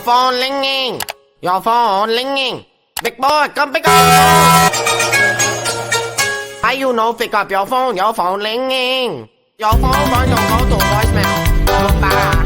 phone ringing. Your phone ringing. Big boy, come pick up the phone. Why you no pick up your phone? Your phone ringing. Your phone going to go to voicemail. Goodbye.